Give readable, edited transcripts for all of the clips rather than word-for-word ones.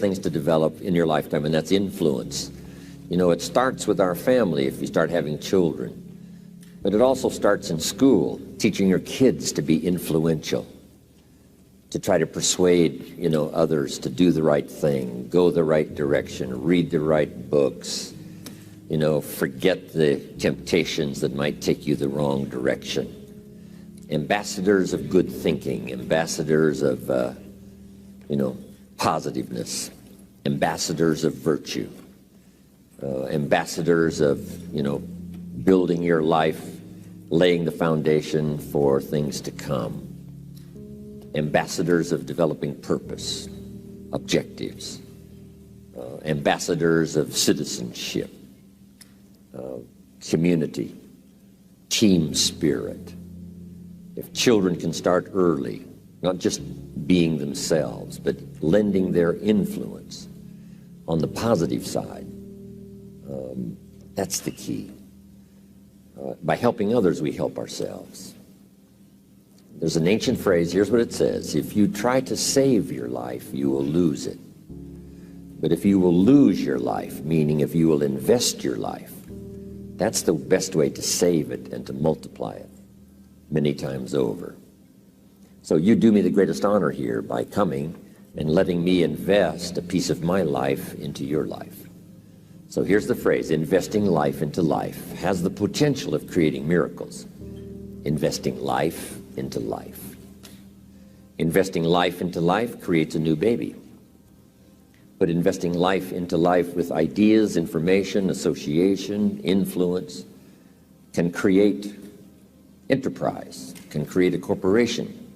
things to develop in your lifetime, and that's influence. You know, it starts with our family if you start having children, but it also starts in school, teaching your kids to be influential, to try to persuade, you know, others to do the right thing, go the right direction, read the right books, you know, forget the temptations that might take you the wrong direction. Ambassadors of good thinking, ambassadors of, you know, positiveness, ambassadors of virtue, ambassadors of, you know, building your life, laying the foundation for things to come, ambassadors of developing purpose, objectives, ambassadors of citizenship, community, team spirit. If children can start early, not just being themselves, but lending their influence on the positive side, that's the key. By helping others, we help ourselves. There's an ancient phrase, here's what it says: if you try to save your life, you will lose it. But if you will lose your life, meaning if you will invest your life, that's the best way to save it and to multiply it many times over. So you do me the greatest honor here by coming and letting me invest a piece of my life into your life. So here's the phrase: investing life into life has the potential of creating miracles. Investing life into life. Investing life into life creates a new baby. But investing life into life with ideas, information, association, influence can create enterprise, can create a corporation,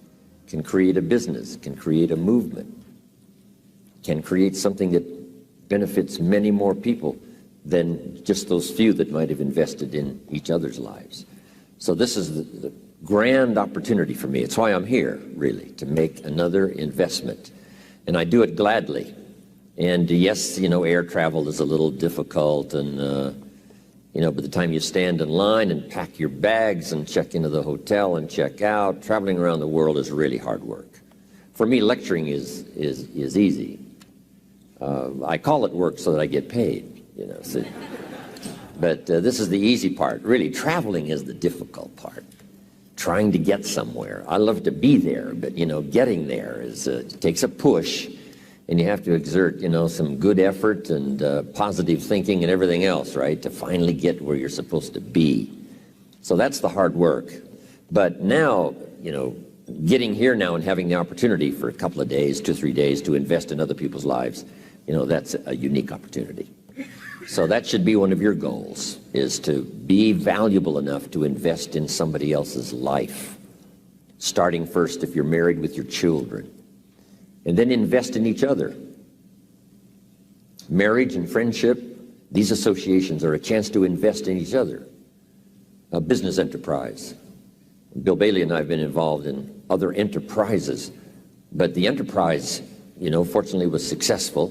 can create a business, can create a movement, can create something that benefits many more people than just those few that might have invested in each other's lives. So this is the grand opportunity for me. It's why I'm here, really, to make another investment. And I do it gladly. And yes, you know, air travel is a little difficult, and you know, by the time you stand in line and pack your bags and check into the hotel and check out, traveling around the world is really hard work. For me, lecturing is easy. I call it work so that I get paid, you know. So, but this is the easy part. Really, traveling is the difficult part. Trying to get somewhere. I love to be there, but you know, getting there is it takes a push. And you have to exert, you know, some good effort and positive thinking and everything else, right, to finally get where you're supposed to be. So that's the hard work. But now, you know, getting here now and having the opportunity for a couple of days, 2 or 3 days, to invest in other people's lives, you know, that's a unique opportunity. So that should be one of your goals, is to be valuable enough to invest in somebody else's life. Starting first, if you're married, with your children. And then invest in each other. Marriage and friendship, these associations are a chance to invest in each other. A business enterprise. Bill Bailey and I have been involved in other enterprises, but the enterprise, you know, fortunately was successful,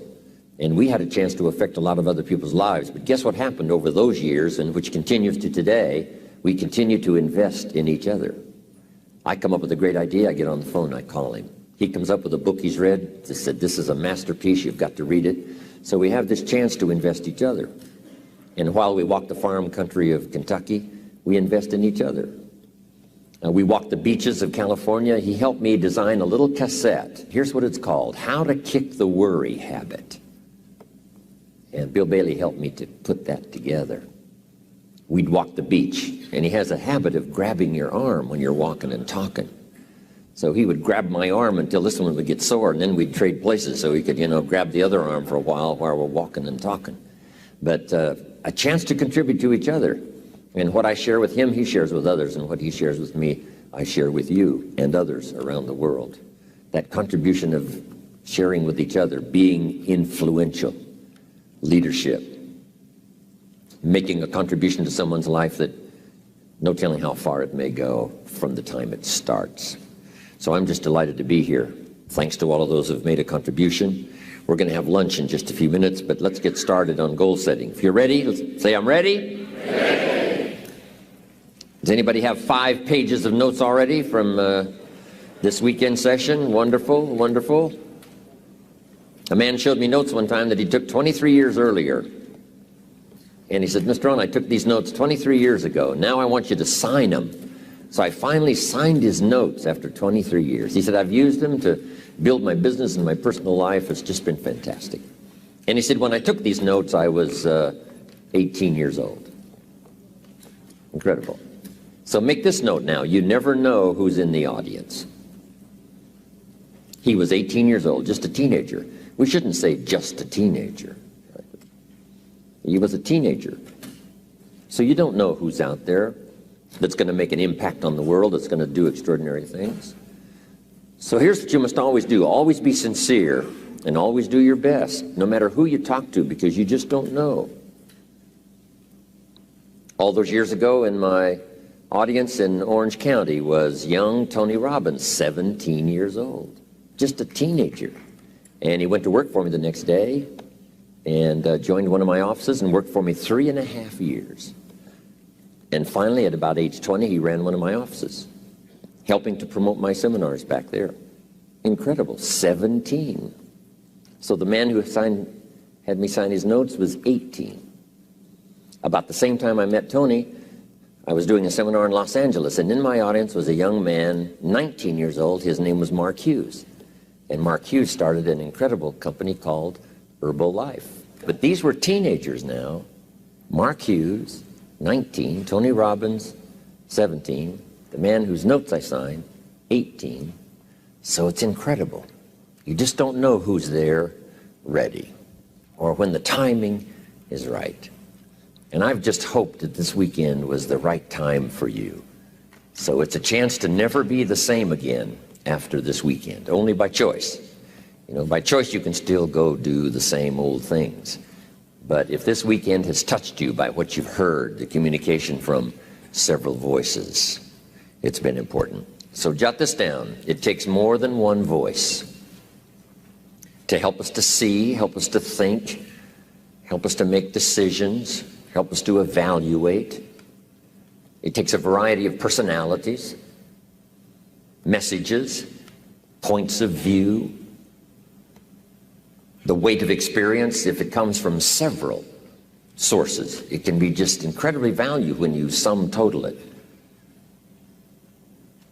and we had a chance to affect a lot of other people's lives. But guess what happened over those years, and which continues to today? We continue to invest in each other. I come up with a great idea, I get on the phone, I call him. He comes up with a book he's read, just said, this is a masterpiece, you've got to read it. So we have this chance to invest each other. And while we walk the farm country of Kentucky, we invest in each other. We walk the beaches of California. He helped me design a little cassette. Here's what it's called: How to Kick the Worry Habit. And Bill Bailey helped me to put that together. We'd walk the beach, and he has a habit of grabbing your arm when you're walking and talking. So he would grab my arm until this one would get sore, and then we'd trade places so he could, you know, grab the other arm for a while we're walking and talking. But a chance to contribute to each other. And what I share with him, he shares with others, and what he shares with me, I share with you and others around the world. That contribution of sharing with each other, being influential, leadership, making a contribution to someone's life that no telling how far it may go from the time it starts. So I'm just delighted to be here. Thanks to all of those who have made a contribution. We're going to have lunch in just a few minutes, but let's get started on goal setting. If you're ready, let's say, I'm ready. Ready. Does anybody have 5 pages of notes already from this weekend session? Wonderful, wonderful. A man showed me notes one time that he took 23 years earlier. And he said, Mr. Rohn, I took these notes 23 years ago. Now I want you to sign them. So I finally signed his notes after 23 years. He said, I've used them to build my business and my personal life. It's just been fantastic. And he said, when I took these notes, I was 18 years old. Incredible. So make this note now. You never know who's in the audience. He was 18 years old, just a teenager. We shouldn't say just a teenager. He was a teenager. So you don't know who's out there that's going to make an impact on the world, that's going to do extraordinary things. So here's what you must always do. Always be sincere and always do your best, no matter who you talk to, because you just don't know. All those years ago, in my audience in Orange County was young Tony Robbins, 17 years old, just a teenager. And he went to work for me the next day and joined one of my offices and worked for me 3.5 years. And finally, at about age 20, he ran one of my offices, helping to promote my seminars back there. Incredible, 17. So the man who had me sign his notes was 18. About the same time I met Tony, I was doing a seminar in Los Angeles, and in my audience was a young man, 19 years old. His name was Mark Hughes. And Mark Hughes started an incredible company called Herbalife. But these were teenagers now. Mark Hughes, 19, Tony Robbins, 17, the man whose notes I signed, 18. So it's incredible. You just don't know who's there ready or when the timing is right. And I've just hoped that this weekend was the right time for you. So it's a chance to never be the same again after this weekend, only by choice. You know, by choice you can still go do the same old things. But if this weekend has touched you by what you've heard, the communication from several voices, it's been important. So jot this down. It takes more than one voice to help us to see, help us to think, help us to make decisions, help us to evaluate. It takes a variety of personalities, messages, points of view, the weight of experience. If it comes from several sources, it can be just incredibly valuable when you sum total it.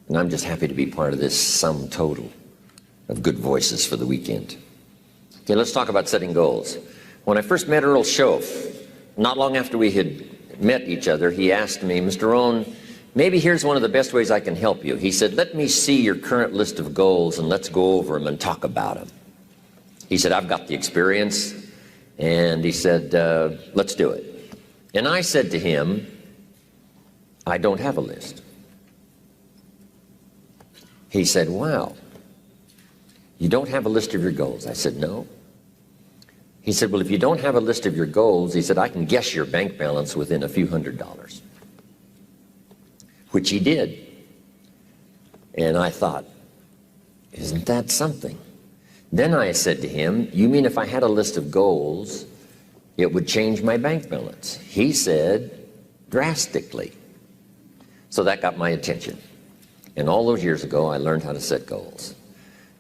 And I'm just happy to be part of this sum total of good voices for the weekend. Okay, let's talk about setting goals. When I first met Earl Schoaf, not long after we had met each other, he asked me, Mr. Rohn, maybe here's one of the best ways I can help you. He said, let me see your current list of goals and let's go over them and talk about them. He said, I've got the experience. And he said, let's do it. And I said to him, I don't have a list. He said, wow, you don't have a list of your goals? I said, no. He said, well, if you don't have a list of your goals, he said, I can guess your bank balance within a few $100s, which he did. And I thought, isn't that something? Then I said to him, you mean if I had a list of goals, it would change my bank balance? He said, drastically. So that got my attention. And all those years ago, I learned how to set goals.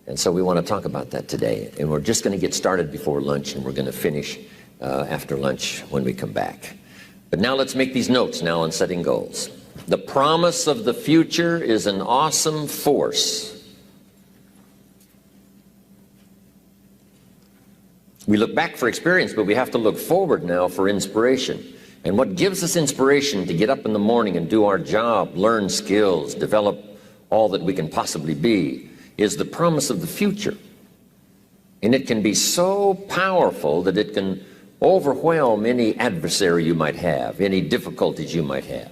And so we want to talk about that today. And we're just going to get started before lunch, and we're going to finish after lunch when we come back. But now let's make these notes now on setting goals. The promise of the future is an awesome force. We look back for experience, but we have to look forward now for inspiration. And what gives us inspiration to get up in the morning and do our job, learn skills, develop all that we can possibly be, is the promise of the future. And it can be so powerful that it can overwhelm any adversary you might have, any difficulties you might have.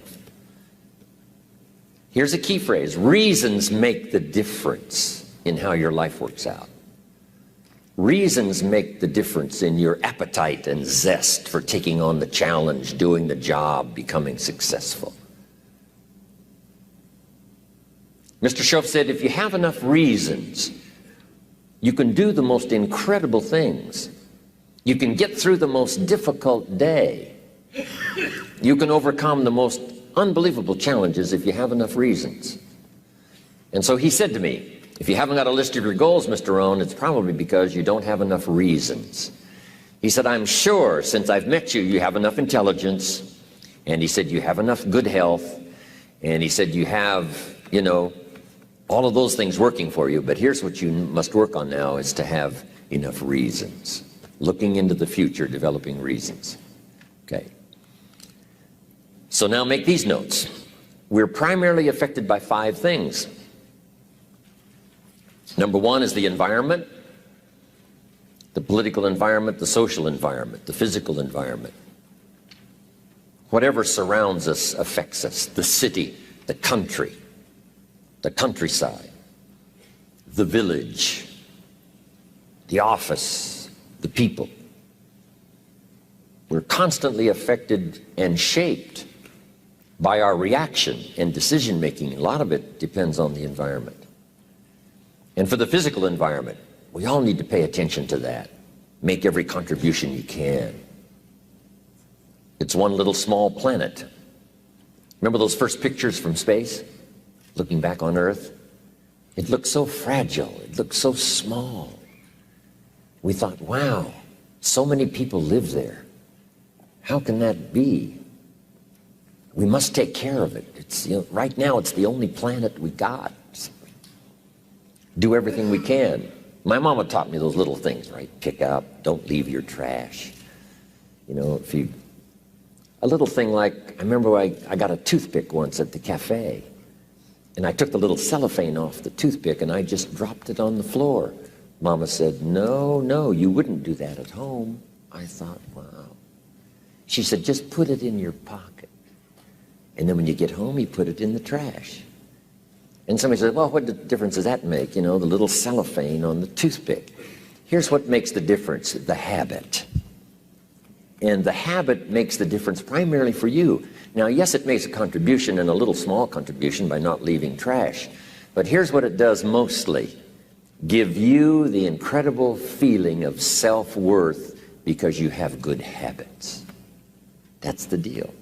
Here's a key phrase: reasons make the difference in how your life works out. Reasons make the difference in your appetite and zest for taking on the challenge, doing the job, becoming successful. Mr. Schoaf said, if you have enough reasons, you can do the most incredible things. You can get through the most difficult day. You can overcome the most unbelievable challenges if you have enough reasons. And so he said to me, If you haven't got a list of your goals, Mr. Rohn, it's probably because you don't have enough reasons. He said, I'm sure since I've met you, you have enough intelligence. And he said, you have enough good health. And he said, you have, all of those things working for you. But here's what you must work on now is to have enough reasons. Looking into the future, developing reasons. Okay. So now make these notes. We're primarily affected by 5 things. Number 1 is the environment, the political environment, the social environment, the physical environment. Whatever surrounds us affects us. The city, the country, the countryside, the village, the office, the people. We're constantly affected and shaped by our reaction and decision making. A lot of it depends on the environment. And for the physical environment, we all need to pay attention to that. Make every contribution you can. It's one little small planet. Remember those first pictures from space? Looking back on Earth? It looked so fragile. It looked so small. We thought, wow, so many people live there. How can that be? We must take care of it. It's, right now, it's the only planet we got. Do everything we can. My mama taught me those little things, right? Pick up, don't leave your trash. A little thing like, I remember I got a toothpick once at the cafe, and I took the little cellophane off the toothpick and I just dropped it on the floor. Mama said, no, you wouldn't do that at home. I thought, wow. She said, just put it in your pocket. And then when you get home, you put it in the trash. And somebody said, well, what difference does that make? The little cellophane on the toothpick. Here's what makes the difference, the habit. And the habit makes the difference primarily for you. Now, yes, it makes a contribution, and a little small contribution by not leaving trash. But here's what it does mostly. Give you the incredible feeling of self-worth because you have good habits. That's the deal.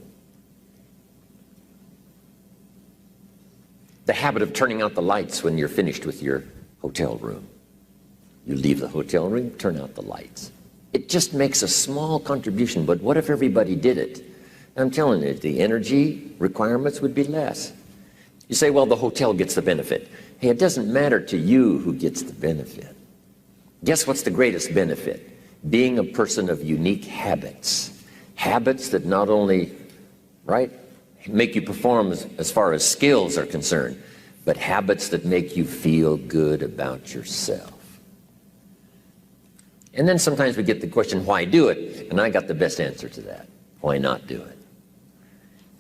The habit of turning out the lights when you're finished with your hotel room. You leave the hotel room, turn out the lights. It just makes a small contribution, but what if everybody did it? I'm telling you, the energy requirements would be less. You say, well, the hotel gets the benefit. Hey, it doesn't matter to you who gets the benefit. Guess what's the greatest benefit? Being a person of unique habits. Habits that not only, make you perform as far as skills are concerned, but habits that make you feel good about yourself. And then sometimes we get the question, why do it? And I got the best answer to that. Why not do it?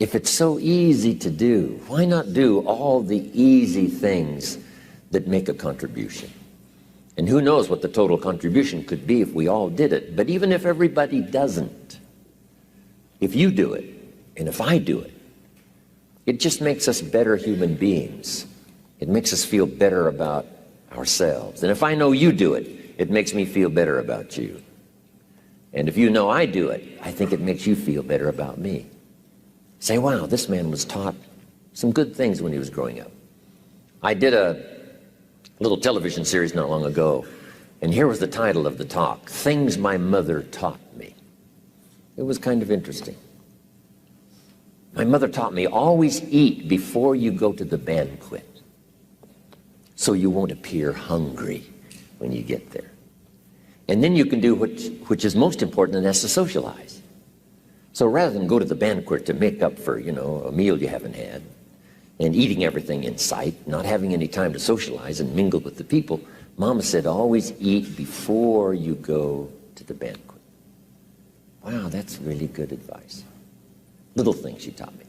If it's so easy to do, why not do all the easy things that make a contribution? And who knows what the total contribution could be if we all did it. But even if everybody doesn't, if you do it, and if I do it, it just makes us better human beings. It makes us feel better about ourselves. And if I know you do it, it makes me feel better about you. And if you know I do it, I think it makes you feel better about me. Say, wow, this man was taught some good things when he was growing up. I did a little television series not long ago, and here was the title of the talk, Things My Mother Taught Me. It was kind of interesting. My mother taught me, always eat before you go to the banquet, so you won't appear hungry when you get there. And then you can do which is most important, and that's to socialize. So rather than go to the banquet to make up for, a meal you haven't had, and eating everything in sight, not having any time to socialize and mingle with the people, Mama said, always eat before you go to the banquet. Wow, that's really good advice. Little things she taught me.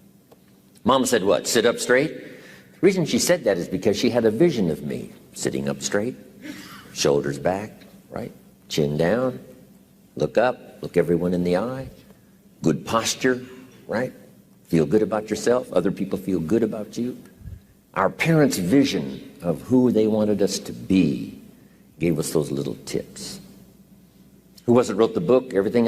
Mama said what? Sit up straight? The reason she said that is because she had a vision of me sitting up straight, shoulders back, chin down, look up, look everyone in the eye, good posture, feel good about yourself, other people feel good about you. Our parents' vision of who they wanted us to be gave us those little tips. Who was it wrote the book, Everything I